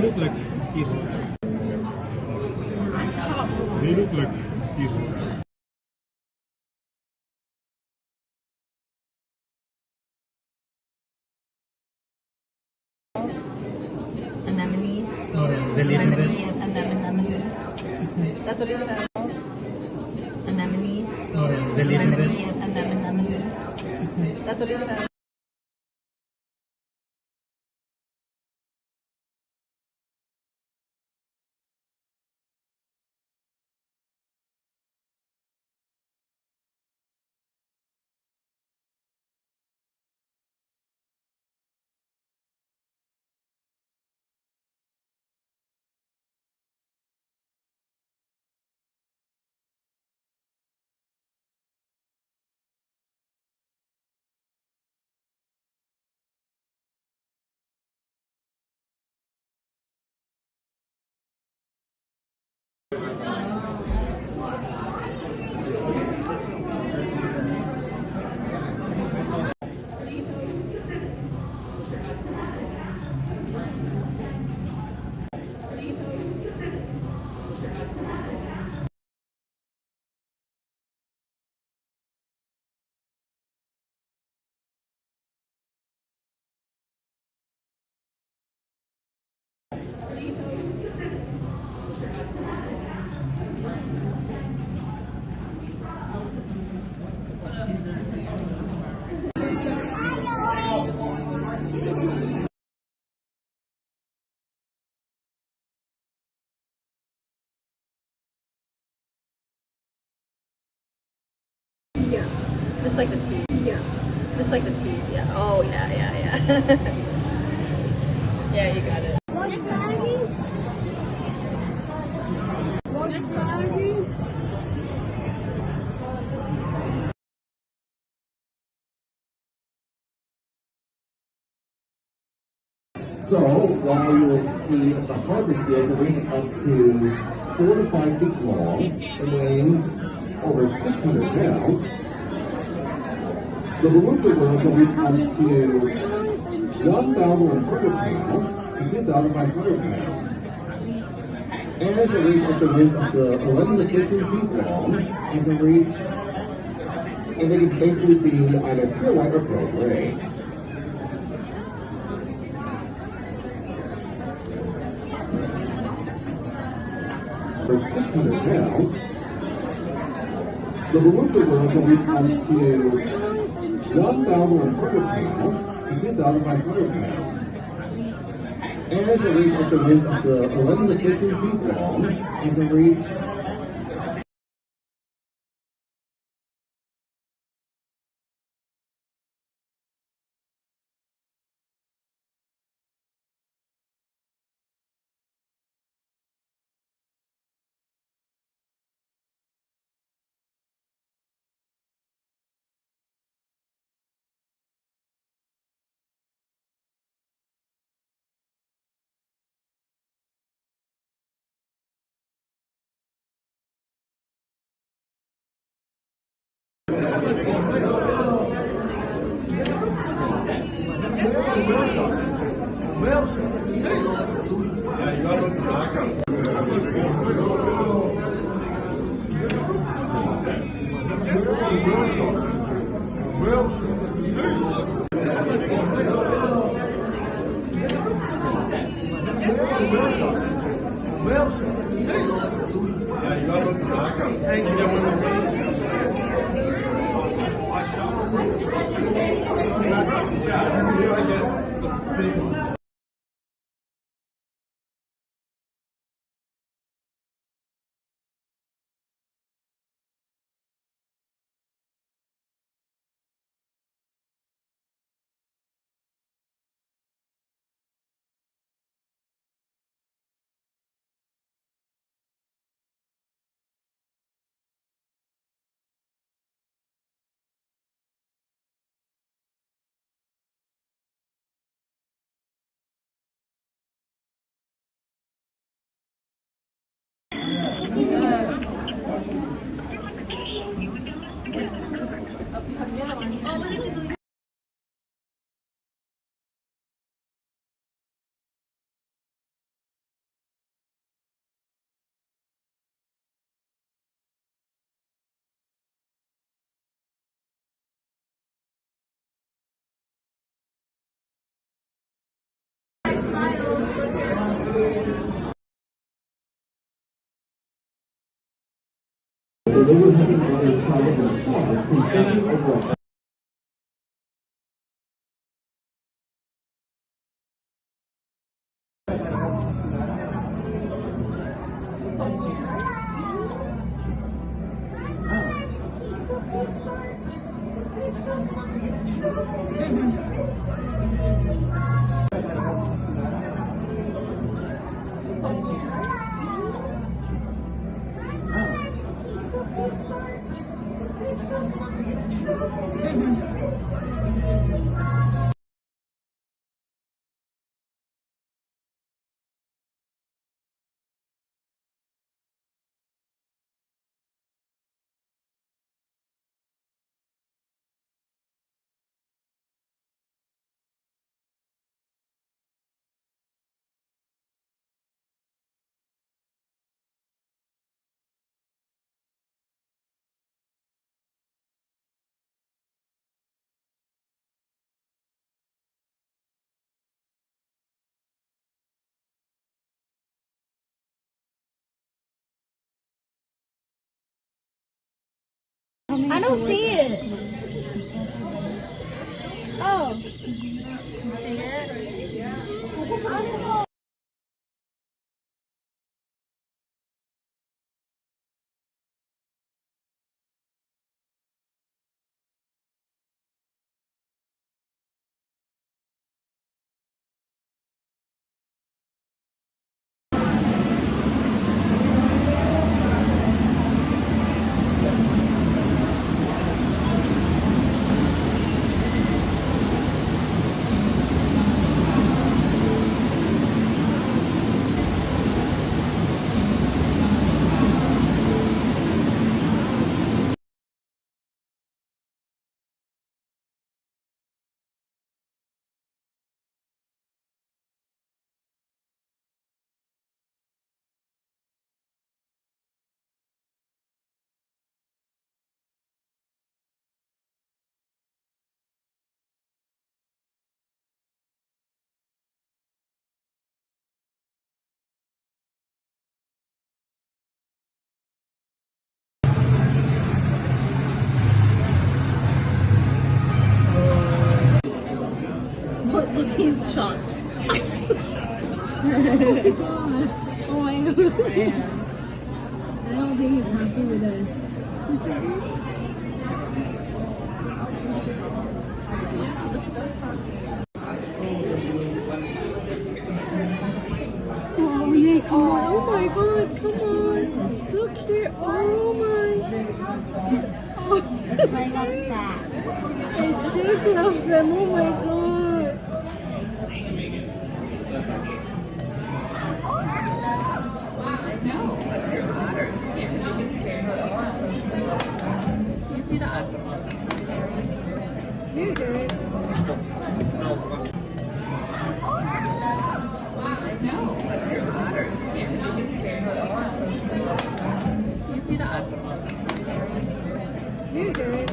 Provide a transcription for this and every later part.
look like seahorse. They look like seahorse. Anemone. Anemone. Anemone. That's what it says. Anemone. Anemone. Anemone. That's what it says. Yeah, just like the teeth. Yeah, just like the teeth. Yeah. Oh yeah, yeah. Yeah, you got it. So, while you will see the harvest seal can reach up to 4 to 5 feet long and weighing over 600 pounds, the beluga whale can reach up to 1,100 pounds to 2,500 pounds. And can reach up to range up to 11 to 15 feet long and they can basically be either pure white or pale gray. For 600 pounds, the beluga whale can reach up to 1,100 pounds to 2,500 pounds. And can reach up to range up to 11 to 15 feet long and can reach they were having others try to have pause in searching over a I don't see it. Oh. You see it? Look, he's shocked. Oh my god. I don't think he's happy with us. Oh yeah, come on. Oh my god, come on. Look here. Oh my. It's like a stack. And Jake loves them. Oh my god. You see the You're good. You see the You're good.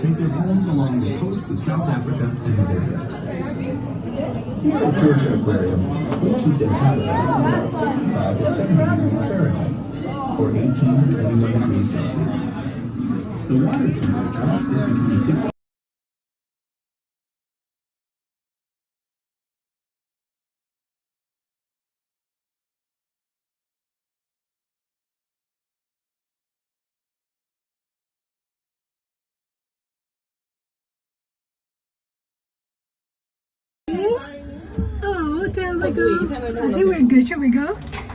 Make their homes along the coasts of South Africa and Namibia. Here at Georgia Aquarium, we keep their habitat at about 65 to 70 degrees Fahrenheit, or 18 to 21 degrees Celsius. The water temperature is between 60 Oh, okay, I think we're good. Should we go?